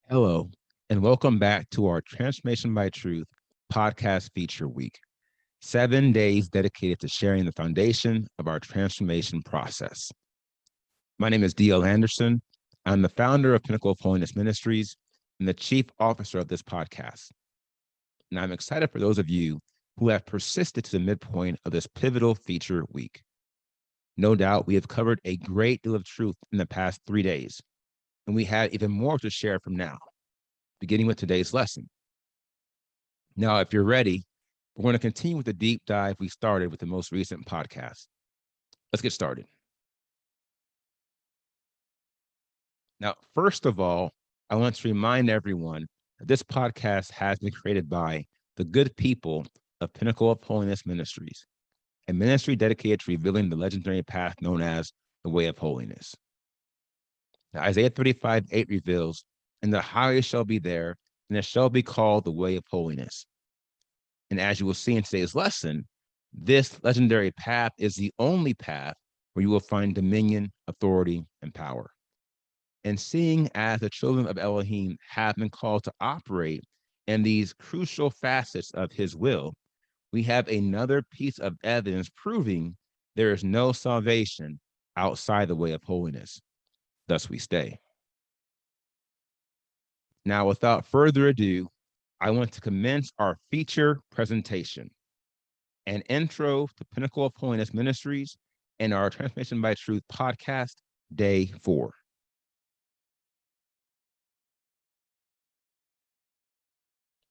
Hello, and welcome back to our Transformation by Truth podcast feature week. 7 days dedicated to sharing the foundation of our transformation process. My name is D.L. Anderson. I'm the founder of Pinnacle of Holiness Ministries and the chief officer of this podcast. And I'm excited for those of you who have persisted to the midpoint of this pivotal feature week. No doubt we have covered a great deal of truth in the past 3 days, and we have even more to share from now, beginning with today's lesson. Now, if you're ready, we're going to continue with the deep dive we started with the most recent podcast. Let's get started. Now, first of all, I want to remind everyone that this podcast has been created by the good people of Pinnacle of Holiness Ministries, a ministry dedicated to revealing the legendary path known as the Way of Holiness. Now, Isaiah 35:8 reveals, "And the highway shall be there, and it shall be called the Way of Holiness." And as you will see in today's lesson, this legendary path is the only path where you will find dominion, authority, and power. And seeing as the children of Elohim have been called to operate in these crucial facets of his will, we have another piece of evidence proving there is no salvation outside the way of holiness. Thus we stay. Now, without further ado, I want to commence our feature presentation, an intro to Pinnacle of Holiness Ministries and our Transformation by Truth podcast, day 4.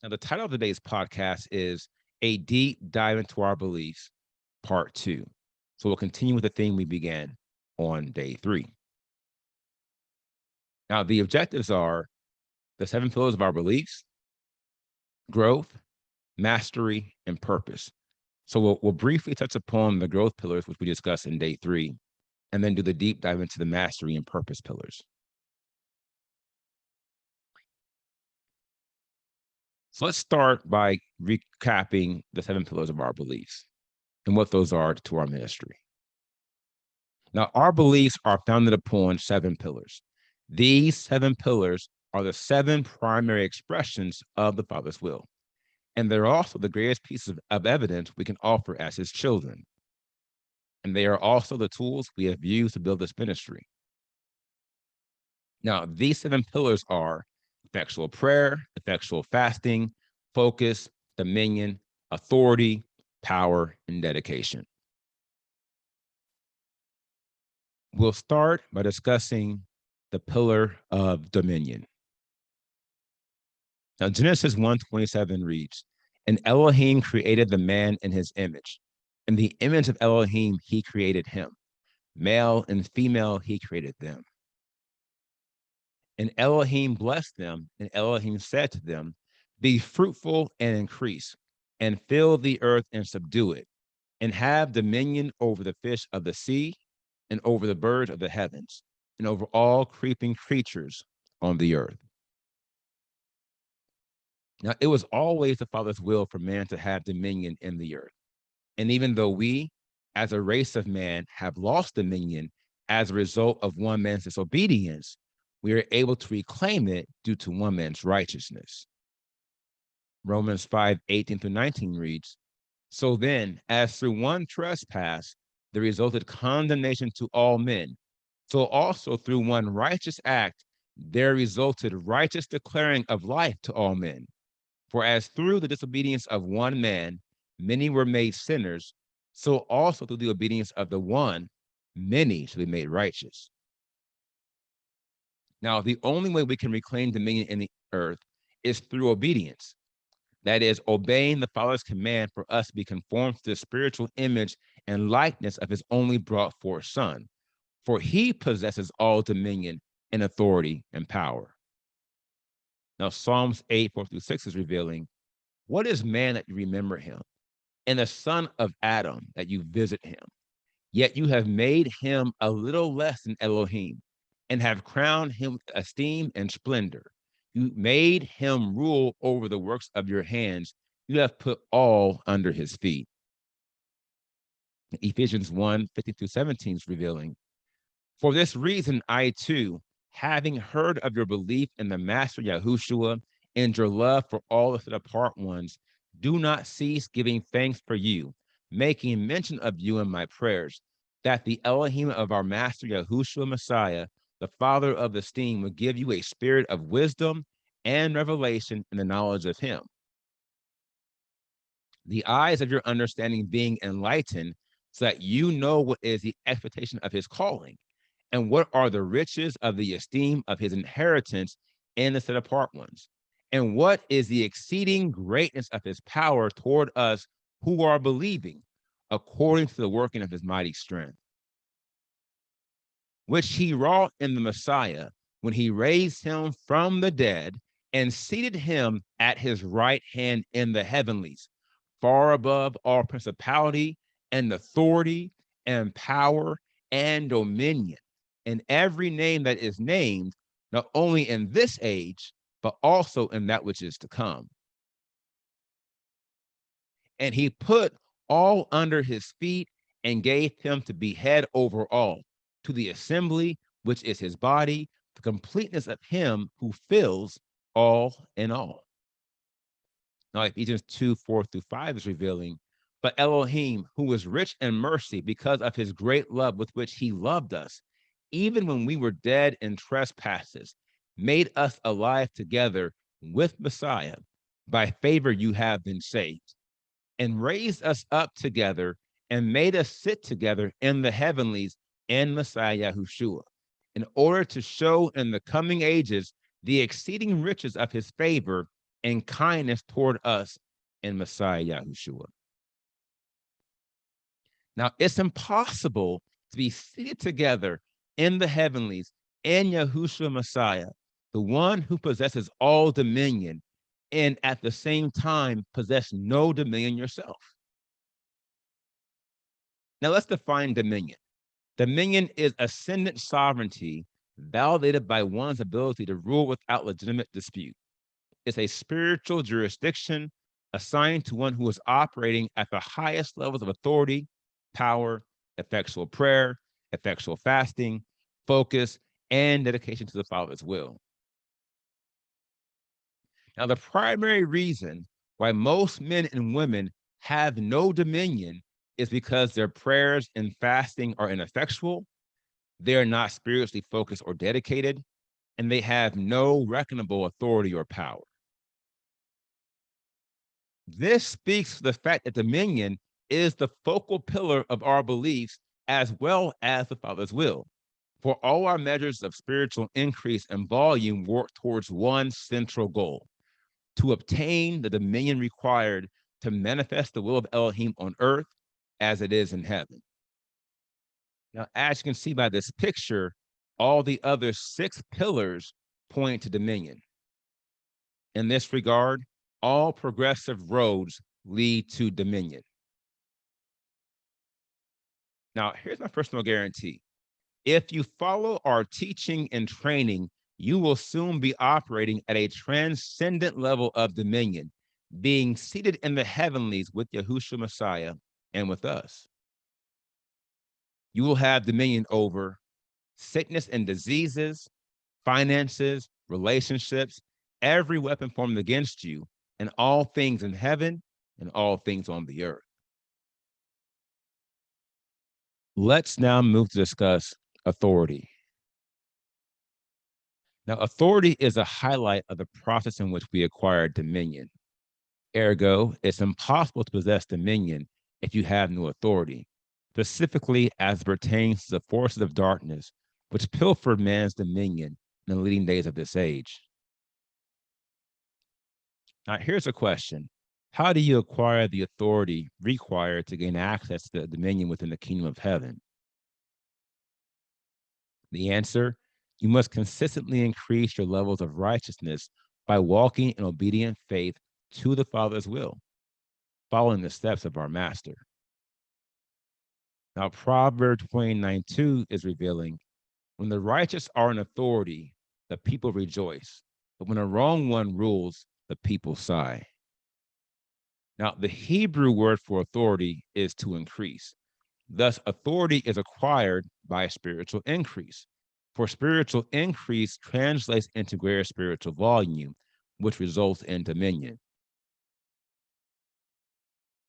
Now, the title of today's podcast is A Deep Dive into Our Beliefs, Part 2. So we'll continue with the theme we began on day 3. Now, the objectives are the 7 pillars of our beliefs, growth, mastery, and purpose. So we'll briefly touch upon the growth pillars, which we discussed in day 3, and then do the deep dive into the mastery and purpose pillars. So let's start by recapping the 7 pillars of our beliefs and what those are to our ministry. Now, our beliefs are founded upon 7 pillars. These 7 pillars are the 7 primary expressions of the Father's will, and they're also the greatest pieces of evidence we can offer as his children. And they are also the tools we have used to build this ministry. Now, these 7 pillars are effectual prayer, effectual fasting, focus, dominion, authority, power, and dedication. We'll start by discussing the pillar of dominion. Now, Genesis 1:27 reads, "And Elohim created the man in his image. In the image of Elohim, he created him. Male and female, he created them. And Elohim blessed them, and Elohim said to them, Be fruitful and increase, and fill the earth and subdue it, and have dominion over the fish of the sea, and over the birds of the heavens, and over all creeping creatures on the earth." Now, it was always the Father's will for man to have dominion in the earth. And even though we, as a race of man, have lost dominion as a result of one man's disobedience, we are able to reclaim it due to one man's righteousness. Romans 5:18-19 reads, "So then, as through one trespass there resulted condemnation to all men, so also through one righteous act there resulted righteous declaring of life to all men. For as through the disobedience of one man many were made sinners, so also through the obedience of the one many shall be made righteous." Now, the only way we can reclaim dominion in the earth is through obedience. That is, obeying the Father's command for us to be conformed to the spiritual image and likeness of his only brought forth Son. For he possesses all dominion and authority and power. Now, Psalms 8:4-6 is revealing, "What is man that you remember him, and the son of Adam that you visit him? Yet you have made him a little less than Elohim, and have crowned him with esteem and splendor. You made him rule over the works of your hands. You have put all under his feet." Ephesians 1:15-17 is revealing, "For this reason I too, having heard of your belief in the Master Yahushua and your love for all the set apart ones, do not cease giving thanks for you, making mention of you in my prayers, that the Elohim of our Master Yahushua Messiah, the Father of esteem, will give you a spirit of wisdom and revelation in the knowledge of him. The eyes of your understanding being enlightened, so that you know what is the expectation of his calling, and what are the riches of the esteem of his inheritance in the set apart ones, and what is the exceeding greatness of his power toward us who are believing, according to the working of his mighty strength, which he wrought in the Messiah when he raised him from the dead and seated him at his right hand in the heavenlies, far above all principality and authority and power and dominion, and every name that is named, not only in this age, but also in that which is to come. And he put all under his feet and gave him to be head over all, to the assembly, which is his body, the completeness of him who fills all in all. Now, Ephesians 2:4-5 is revealing, but Elohim, who is rich in mercy because of his great love with which he loved us, even when we were dead in trespasses, made us alive together with Messiah. By favor you have been saved, and raised us up together and made us sit together in the heavenlies in Messiah Yahushua, in order to show in the coming ages the exceeding riches of his favor and kindness toward us in Messiah Yahushua. Now, it's impossible to be seated together in the heavenlies in Yahushua Messiah, the one who possesses all dominion, and at the same time possess no dominion yourself. Now, let's define dominion. Dominion is ascendant sovereignty validated by one's ability to rule without legitimate dispute. It's a spiritual jurisdiction assigned to one who is operating at the highest levels of authority, power, effectual prayer, effectual fasting, focus, and dedication to the Father's will. Now, the primary reason why most men and women have no dominion is because their prayers and fasting are ineffectual, they're not spiritually focused or dedicated, and they have no reckonable authority or power. This speaks to the fact that dominion is the focal pillar of our beliefs as well as the Father's will. For all our measures of spiritual increase and volume work towards one central goal: to obtain the dominion required to manifest the will of Elohim on earth as it is in heaven. Now, as you can see by this picture, all the other 6 pillars point to dominion. In this regard, all progressive roads lead to dominion. Now, here's my personal guarantee. If you follow our teaching and training, you will soon be operating at a transcendent level of dominion, being seated in the heavenlies with Yahushua Messiah and with us. You will have dominion over sickness and diseases, finances, relationships, every weapon formed against you, and all things in heaven and all things on the earth. Let's now move to discuss authority. Now, authority is a highlight of the process in which we acquire dominion. Ergo, it's impossible to possess dominion if you have no authority, specifically as it pertains to the forces of darkness, which pilfered man's dominion in the leading days of this age. Now, here's a question. How do you acquire the authority required to gain access to the dominion within the kingdom of heaven? The answer: you must consistently increase your levels of righteousness by walking in obedient faith to the Father's will, following the steps of our Master. Now, Proverbs 29:2 is revealing, when the righteous are in authority, the people rejoice, but when a wrong one rules, the people sigh. Now, the Hebrew word for authority is to increase. Thus, authority is acquired by spiritual increase. For spiritual increase translates into greater spiritual volume, which results in dominion.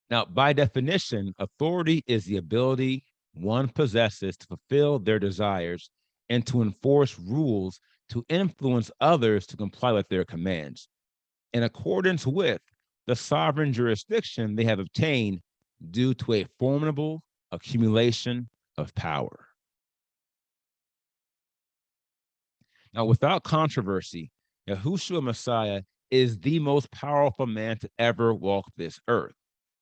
Now, by definition, authority is the ability one possesses to fulfill their desires and to enforce rules to influence others to comply with their commands, in accordance with the sovereign jurisdiction they have obtained due to a formidable accumulation of power. Now, without controversy, Yahushua Messiah is the most powerful man to ever walk this earth,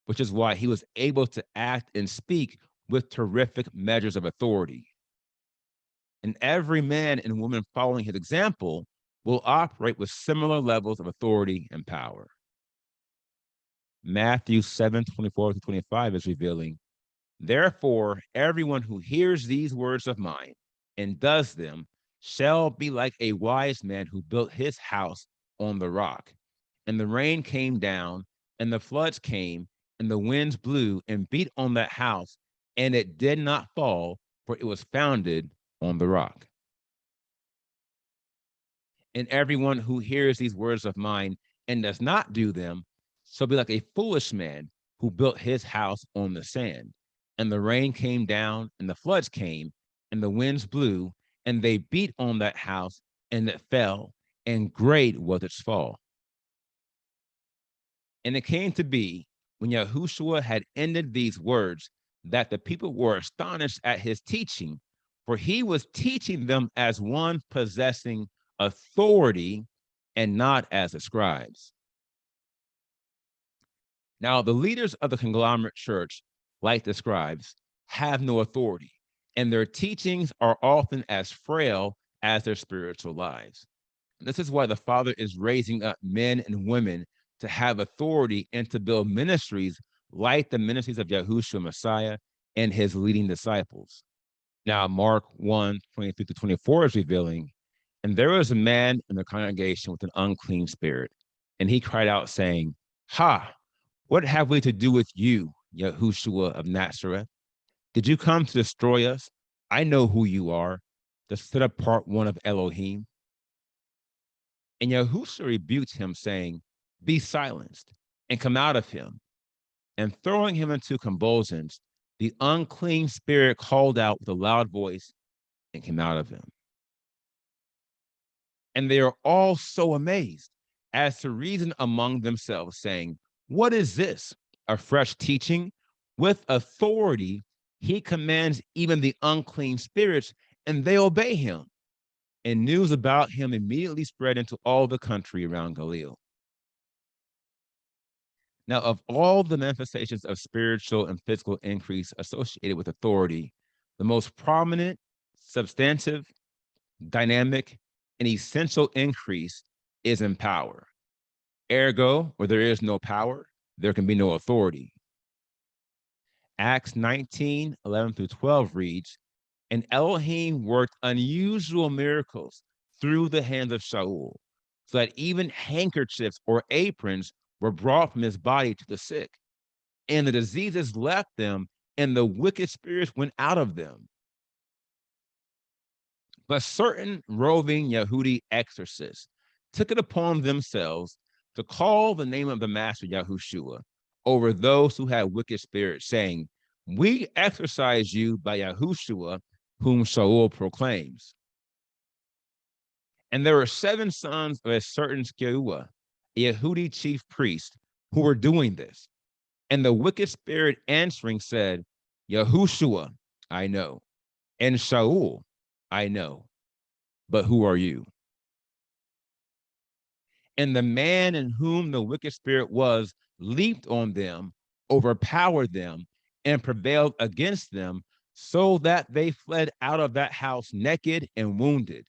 which is why he was able to act and speak with terrific measures of authority. And every man and woman following his example will operate with similar levels of authority and power. Matthew 7:24-25 is revealing, therefore, everyone who hears these words of mine and does them shall be like a wise man who built his house on the rock. And the rain came down, and the floods came, and the winds blew and beat on that house, and it did not fall, for it was founded on the rock. And everyone who hears these words of mine and does not do them shall be like a foolish man who built his house on the sand. And the rain came down, and the floods came, and the winds blew, and they beat on that house, and it fell, and great was its fall. And it came to be, when Yahushua had ended these words, that the people were astonished at his teaching, for he was teaching them as one possessing authority and not as the scribes. Now, the leaders of the conglomerate church, like the scribes, have no authority, and their teachings are often as frail as their spiritual lives. This is why the Father is raising up men and women to have authority and to build ministries like the ministries of Yahushua Messiah and his leading disciples. Now, Mark 1:23-24 is revealing, and there was a man in the congregation with an unclean spirit, and he cried out, saying, Ha! What have we to do with you, Yahushua of Nazareth? Did you come to destroy us? I know who you are, the set apart one of Elohim. And Yahushua rebuked him, saying, Be silenced and come out of him. And throwing him into convulsions, the unclean spirit called out with a loud voice and came out of him. And they are all so amazed as to reason among themselves, saying, What is this? A fresh teaching? With authority, he commands even the unclean spirits, and they obey him. And news about him immediately spread into all the country around Galilee. Now, of all the manifestations of spiritual and physical increase associated with authority, the most prominent, substantive, dynamic, and essential increase is in power. Ergo, where there is no power, there can be no authority. Acts 19:11-12 reads, and Elohim worked unusual miracles through the hands of Shaul, so that even handkerchiefs or aprons were brought from his body to the sick, and the diseases left them, and the wicked spirits went out of them. But certain roving Yehudi exorcists took it upon themselves to call the name of the Master Yahushua over those who had wicked spirits, saying, We exorcise you by Yahushua, whom Shaul proclaims. And there were 7 sons of a certain Skeuah, a Yehudi chief priest, who were doing this. And the wicked spirit answering said, Yahushua, I know, and Shaul, I know, but who are you? And the man in whom the wicked spirit was leaped on them, overpowered them, and prevailed against them, so that they fled out of that house naked and wounded.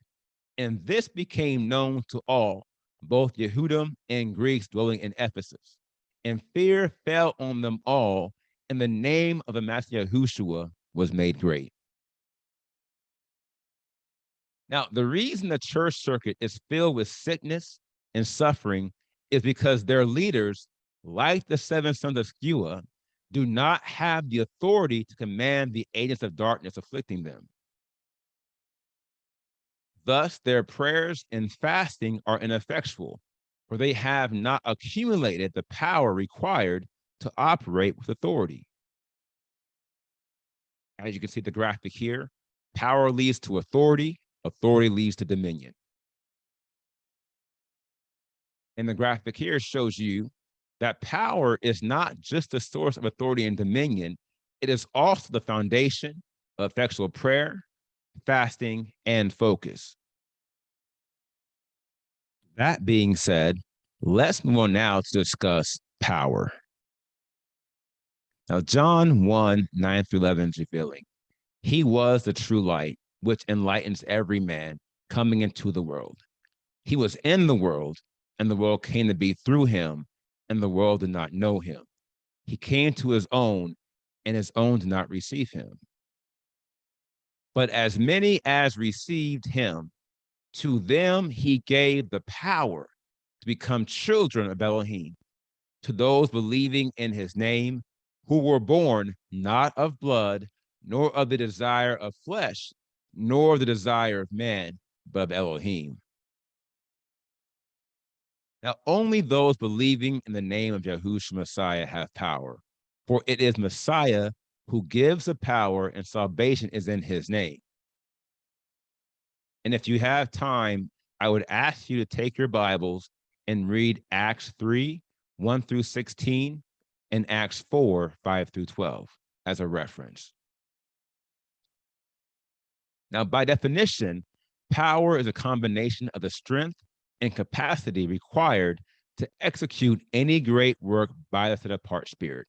And this became known to all, both Yehudim and Greeks dwelling in Ephesus. And fear fell on them all, and the name of the Master Yahushua was made great. Now, the reason the church circuit is filled with sickness and suffering is because their leaders, like the 7 sons of Skeuah, do not have the authority to command the agents of darkness afflicting them. Thus, their prayers and fasting are ineffectual, for they have not accumulated the power required to operate with authority. As you can see the graphic here, power leads to authority, authority leads to dominion. And the graphic here shows you that power is not just the source of authority and dominion, it is also the foundation of effectual prayer, fasting, and focus. That being said, let's move on now to discuss power. Now, John 1, 9 through 11 is revealing, he was the true light, which enlightens every man coming into the world. He was in the world, and the world came to be through him, and the world did not know him. He came to his own, and his own did not receive him. But as many as received him, to them he gave the power to become children of Elohim, to those believing in his name, who were born not of blood, nor of the desire of flesh, nor the desire of man, but of Elohim. Now, only those believing in the name of Yahushua Messiah have power, for it is Messiah who gives the power, and salvation is in his name. And if you have time, I would ask you to take your Bibles and read Acts 3, 1 through 16, and Acts 4, 5 through 12 as a reference. Now, by definition, power is a combination of the strength and capacity required to execute any great work by the set-apart spirit,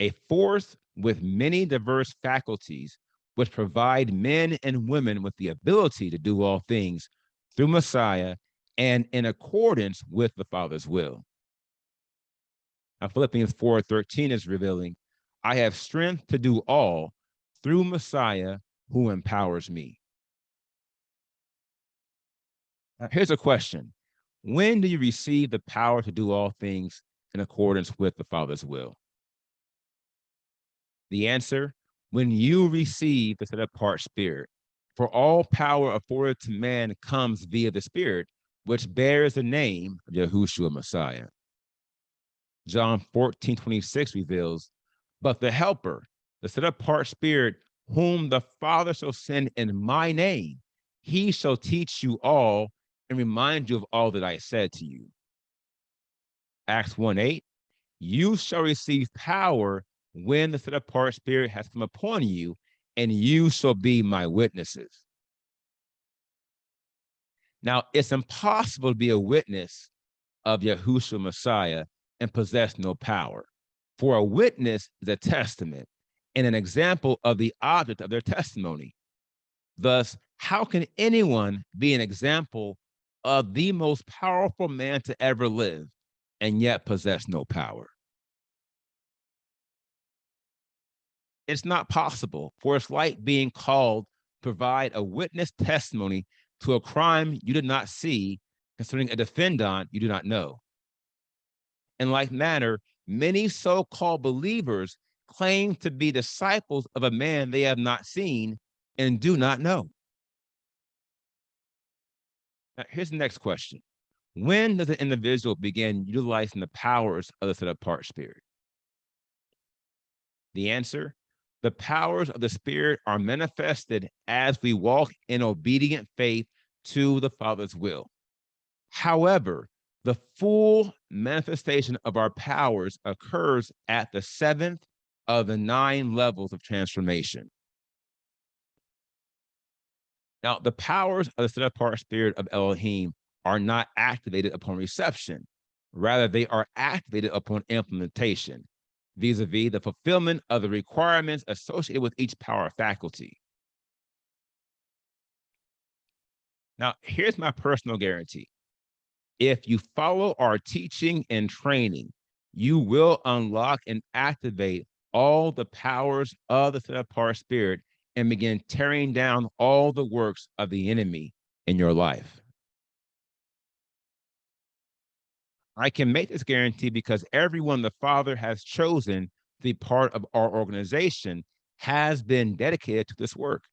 a force with many diverse faculties which provide men and women with the ability to do all things through Messiah and in accordance with the Father's will. Now, Philippians 4:13 is revealing, I have strength to do all through Messiah who empowers me. Now, here's a question. When do you receive the power to do all things in accordance with the Father's will? The answer, when you receive the set-apart spirit. For all power afforded to man comes via the spirit, which bears the name of Yahushua Messiah. John 14:26 reveals, but the helper, the set-apart spirit, whom the Father shall send in my name, he shall teach you all and remind you of all that I said to you. Acts 1:8, you shall receive power when the set-apart spirit has come upon you, and you shall be my witnesses. Now, it's impossible to be a witness of Yahushua Messiah and possess no power. For a witness is a testament and an example of the object of their testimony. Thus, how can anyone be an example of the most powerful man to ever live and yet possess no power? It's not possible, for it's like being called to provide a witness testimony to a crime you did not see concerning a defendant you do not know. In like manner, many so-called believers claim to be disciples of a man they have not seen and do not know. Now, here's the next question. When does an individual begin utilizing the powers of the set-apart spirit? The answer, the powers of the spirit are manifested as we walk in obedient faith to the Father's will. However, the full manifestation of our powers occurs at the 7th of the 9 levels of transformation. Now, the powers of the set-apart spirit of Elohim are not activated upon reception. Rather, they are activated upon implementation, vis-a-vis the fulfillment of the requirements associated with each power faculty. Now, here's my personal guarantee. If you follow our teaching and training, you will unlock and activate all the powers of the set-apart spirit and begin tearing down all the works of the enemy in your life. I can make this guarantee because everyone the Father has chosen to be part of our organization has been dedicated to this work.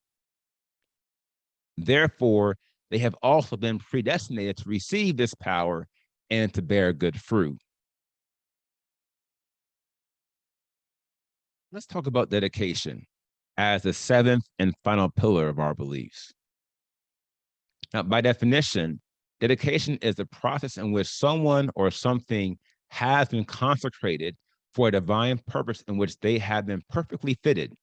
Therefore, they have also been predestinated to receive this power and to bear good fruit. Let's talk about dedication as the seventh and final pillar of our beliefs. Now, by definition, dedication is the process in which someone or something has been consecrated for a divine purpose in which they have been perfectly fitted,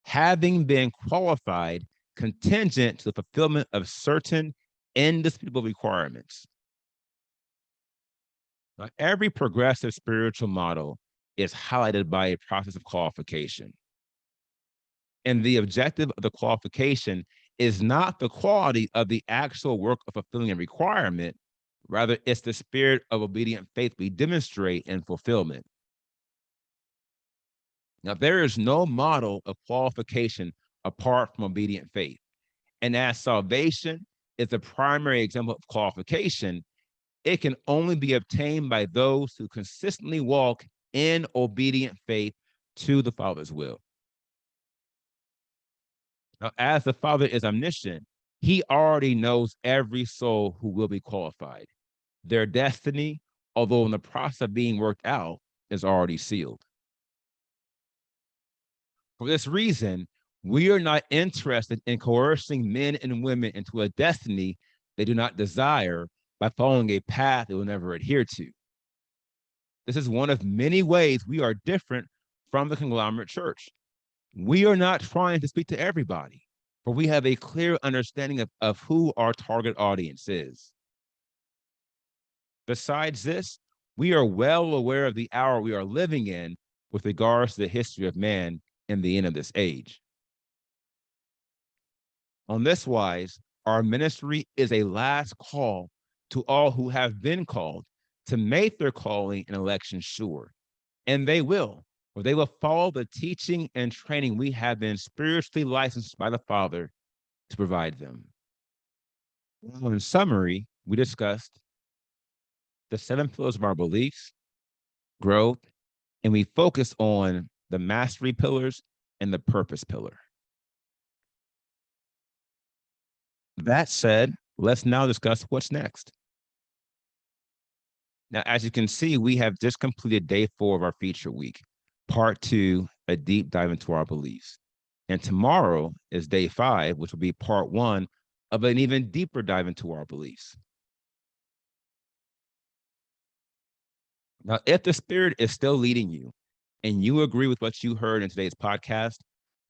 having been qualified contingent to the fulfillment of certain indisputable requirements. Now, every progressive spiritual model is highlighted by a process of qualification. And the objective of the qualification is not the quality of the actual work of fulfilling a requirement, rather, it's the spirit of obedient faith we demonstrate in fulfillment. Now, there is no model of qualification apart from obedient faith. And as salvation is the primary example of qualification, it can only be obtained by those who consistently walk in obedient faith to the Father's will. Now, as the Father is omniscient, he already knows every soul who will be qualified. Their destiny, although in the process of being worked out, is already sealed. For this reason, we are not interested in coercing men and women into a destiny they do not desire by following a path they will never adhere to. This is one of many ways we are different from the conglomerate church. We are not trying to speak to everybody, for we have a clear understanding of who our target audience is. Besides this, we are well aware of the hour we are living in with regards to the history of man and the end of this age. On this wise, our ministry is a last call to all who have been called to make their calling and election sure. And they will, or they will follow the teaching and training we have been spiritually licensed by the Father to provide them. Well, in summary, we discussed the 7 pillars of our beliefs, growth, and we focus on the mastery pillars and the purpose pillar. That said, let's now discuss what's next. Now, as you can see, we have just completed day 4 of our feature week, part 2, a deep dive into our beliefs. And tomorrow is day 5, which will be part 1 of an even deeper dive into our beliefs. Now, if the Spirit is still leading you and you agree with what you heard in today's podcast,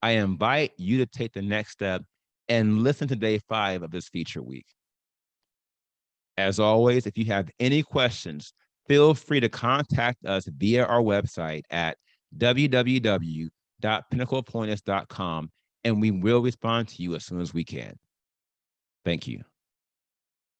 I invite you to take the next step and listen to day 5 of this feature week. As always, if you have any questions, feel free to contact us via our website at www.pinnacleofholiness.com, and we will respond to you as soon as we can. Thank you.